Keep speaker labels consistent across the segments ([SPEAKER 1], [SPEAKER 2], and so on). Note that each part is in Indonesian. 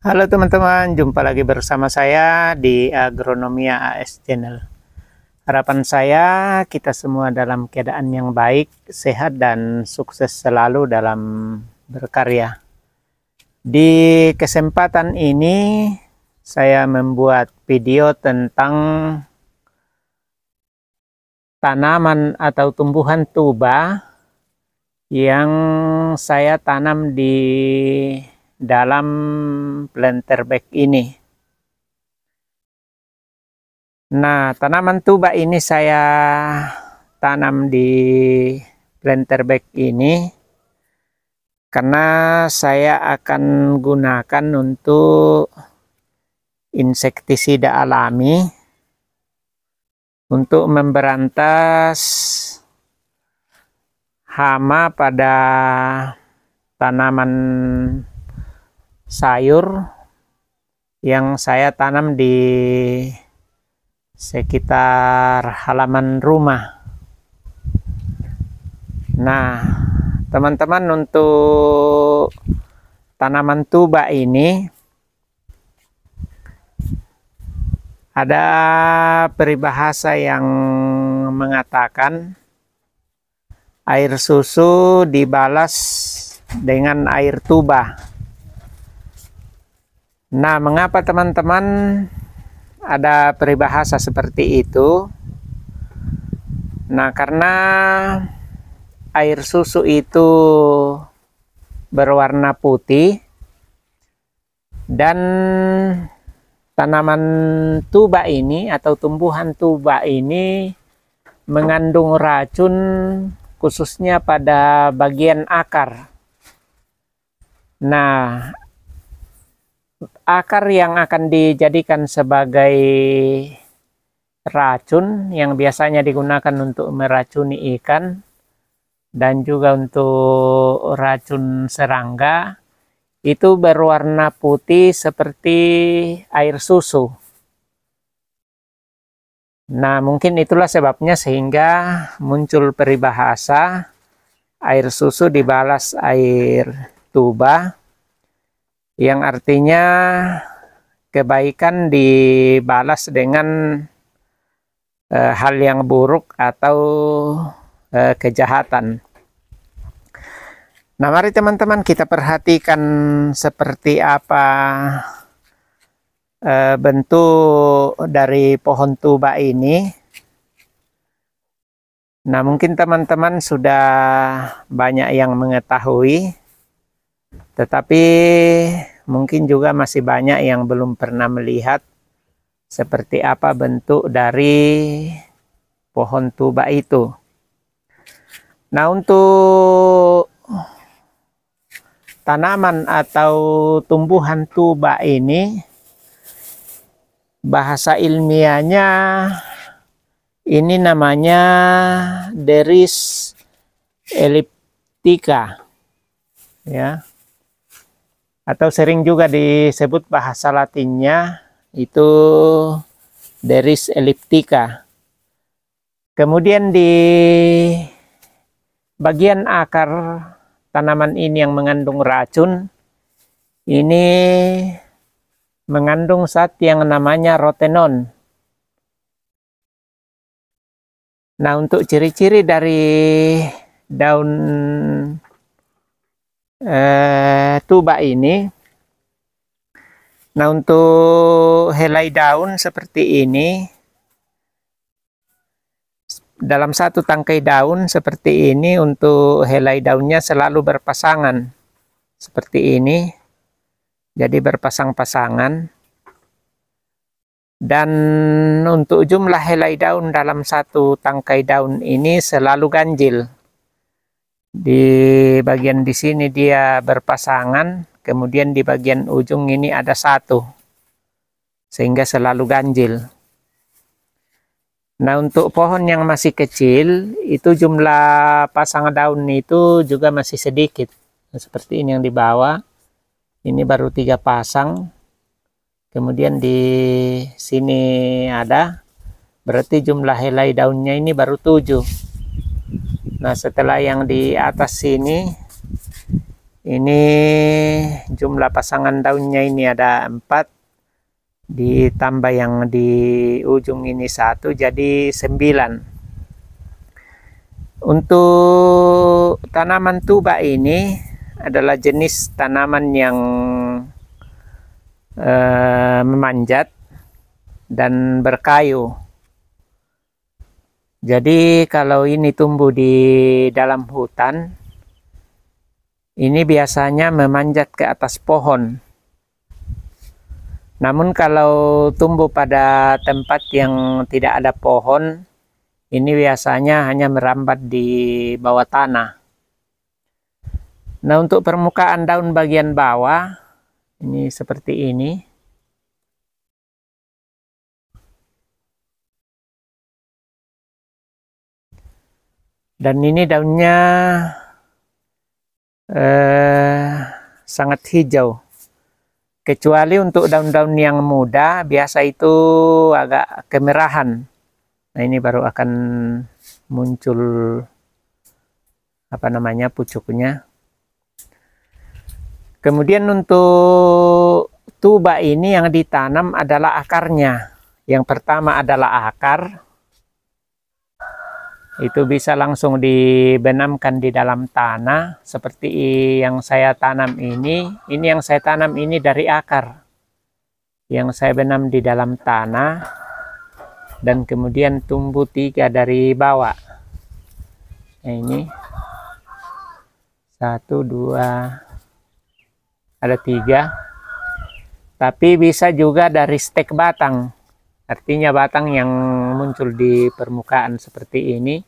[SPEAKER 1] Halo teman-teman, jumpa lagi bersama saya di Agronomia AS Channel. Harapan saya kita semua dalam keadaan yang baik, sehat dan sukses selalu dalam berkarya. Di kesempatan ini saya membuat video tentang tanaman atau tumbuhan tuba yang saya tanam di dalam planter bag ini. Nah, tanaman tuba ini saya tanam di planter bag ini karena saya akan gunakan untuk insektisida alami untuk memberantas hama pada tanaman sayur yang saya tanam di sekitar halaman rumah. Nah, teman-teman, untuk tanaman tuba ini ada peribahasa yang mengatakan air susu dibalas dengan air tuba. Nah, mengapa teman-teman ada peribahasa seperti itu? Nah, karena air susu itu berwarna putih dan tanaman tuba ini atau tumbuhan tuba ini mengandung racun khususnya pada bagian akar. Nah, akar yang akan dijadikan sebagai racun yang biasanya digunakan untuk meracuni ikan dan juga untuk racun serangga itu berwarna putih seperti air susu. Nah, mungkin itulah sebabnya sehingga muncul peribahasa air susu dibalas air tuba, yang artinya kebaikan dibalas dengan hal yang buruk atau kejahatan. Nah, mari teman-teman kita perhatikan seperti apa bentuk dari pohon tuba ini. Nah, mungkin teman-teman sudah banyak yang mengetahui, tetapi mungkin juga masih banyak yang belum pernah melihat seperti apa bentuk dari pohon tuba itu. Nah, untuk tanaman atau tumbuhan tuba ini, bahasa ilmiahnya ini namanya Deris elliptica, ya, atau sering juga disebut bahasa latinnya itu Deris elliptica. Kemudian di bagian akar tanaman ini yang mengandung racun ini mengandung zat yang namanya rotenon. Nah, untuk ciri-ciri dari daun tuba ini, nah untuk helai daun seperti ini, dalam satu tangkai daun seperti ini, untuk helai daunnya selalu berpasangan seperti ini, jadi berpasang-pasangan. Dan untuk jumlah helai daun dalam satu tangkai daun ini selalu ganjil. Di bagian di sini dia berpasangan, kemudian di bagian ujung ini ada satu, sehingga selalu ganjil. Nah, untuk pohon yang masih kecil, itu jumlah pasang daun itu juga masih sedikit. Nah, seperti ini yang di bawah, ini baru 3 pasang. Kemudian di sini ada, berarti jumlah helai daunnya ini baru 7. Nah, setelah yang di atas sini Ini jumlah pasangan daunnya ini ada 4, ditambah yang di ujung ini 1, jadi 9. Untuk tanaman tuba ini adalah jenis tanaman yang memanjat dan berkayu. Jadi kalau ini tumbuh di dalam hutan, ini biasanya memanjat ke atas pohon. Namun kalau tumbuh pada tempat yang tidak ada pohon, ini biasanya hanya merambat di bawah tanah. Nah, untuk permukaan daun bagian bawah, ini seperti ini. Dan ini daunnya sangat hijau. Kecuali untuk daun-daun yang muda, biasa itu agak kemerahan. Nah, ini baru akan muncul pucuknya. Kemudian untuk tuba ini yang ditanam adalah akarnya. Yang pertama adalah akar. Itu bisa langsung dibenamkan di dalam tanah seperti yang saya tanam ini. Ini yang saya tanam ini dari akar. Yang saya benam di dalam tanah. Dan kemudian tumbuh 3 dari bawah. Nah, ini 1, 2, ada 3. Tapi bisa juga dari stek batang. Artinya batang yang muncul di permukaan seperti ini.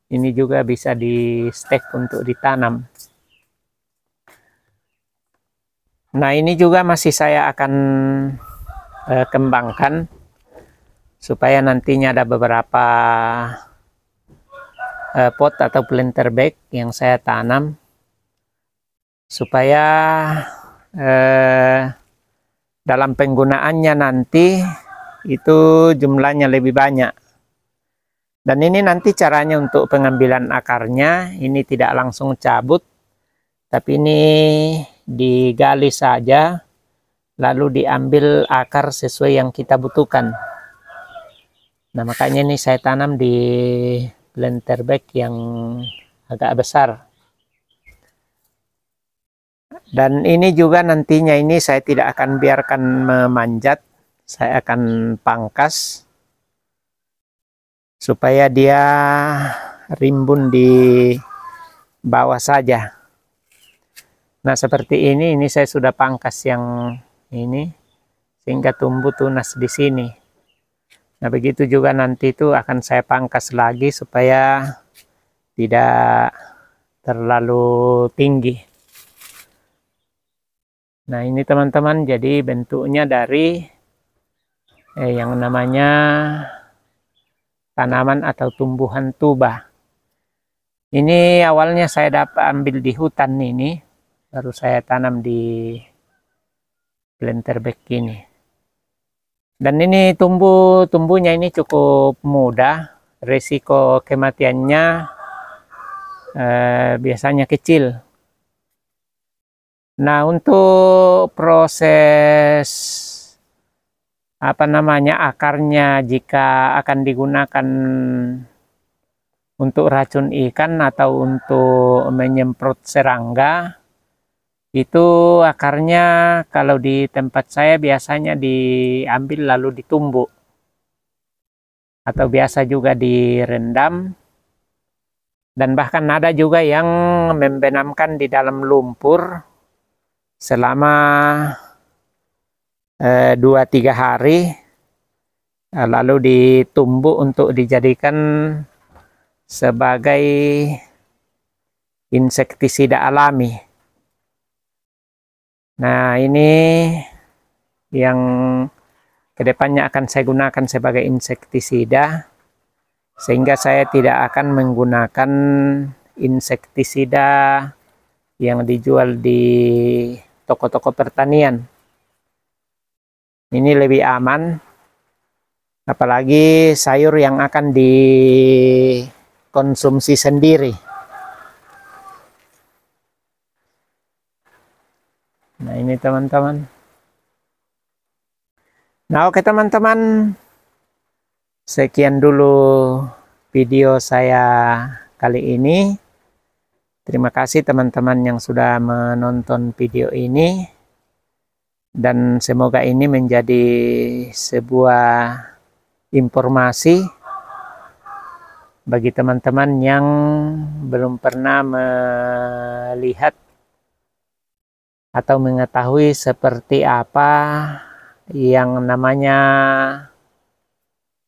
[SPEAKER 1] Ini juga bisa di stek untuk ditanam. Nah, ini juga masih saya akan kembangkan. Supaya nantinya ada beberapa pot atau planter bag yang saya tanam. Supaya dalam penggunaannya nanti itu jumlahnya lebih banyak. Dan ini nanti caranya untuk pengambilan akarnya, ini tidak langsung cabut. Tapi ini digali saja, lalu diambil akar sesuai yang kita butuhkan. Nah, makanya ini saya tanam di planter bag yang agak besar. Dan ini juga nantinya ini saya tidak akan biarkan memanjat. Saya akan pangkas supaya dia rimbun di bawah saja. Nah, seperti ini saya sudah pangkas yang ini sehingga tumbuh tunas di sini. Nah, begitu juga nanti itu akan saya pangkas lagi supaya tidak terlalu tinggi. Nah, ini teman-teman, jadi bentuknya dari yang namanya tanaman atau tumbuhan tuba. Ini awalnya saya dapat ambil di hutan ini, baru saya tanam di planter bag ini. Dan ini tumbuhnya ini cukup mudah, risiko kematiannya biasanya kecil. Nah, untuk proses akarnya jika akan digunakan untuk racun ikan atau untuk menyemprot serangga, itu akarnya kalau di tempat saya biasanya diambil lalu ditumbuk atau biasa juga direndam, dan bahkan ada juga yang membenamkan di dalam lumpur selama 2-3 hari lalu ditumbuk untuk dijadikan sebagai insektisida alami. Nah, ini yang kedepannya akan saya gunakan sebagai insektisida, sehingga saya tidak akan menggunakan insektisida yang dijual di toko-toko pertanian. Ini lebih aman, apalagi sayur yang akan dikonsumsi sendiri. Nah, ini teman-teman. Nah, oke teman-teman. Sekian dulu video saya kali ini. Terima kasih teman-teman yang sudah menonton video ini. Dan semoga ini menjadi sebuah informasi bagi teman-teman yang belum pernah melihat atau mengetahui seperti apa yang namanya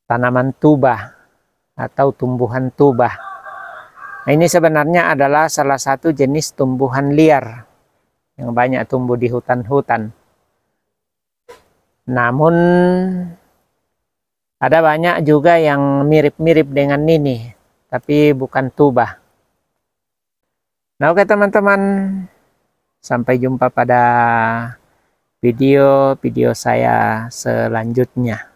[SPEAKER 1] tanaman tuba atau tumbuhan tuba. Nah, ini sebenarnya adalah salah satu jenis tumbuhan liar yang banyak tumbuh di hutan-hutan. Namun ada banyak juga yang mirip-mirip dengan ini, tapi bukan tuba. Nah, oke teman-teman, sampai jumpa pada video-video saya selanjutnya.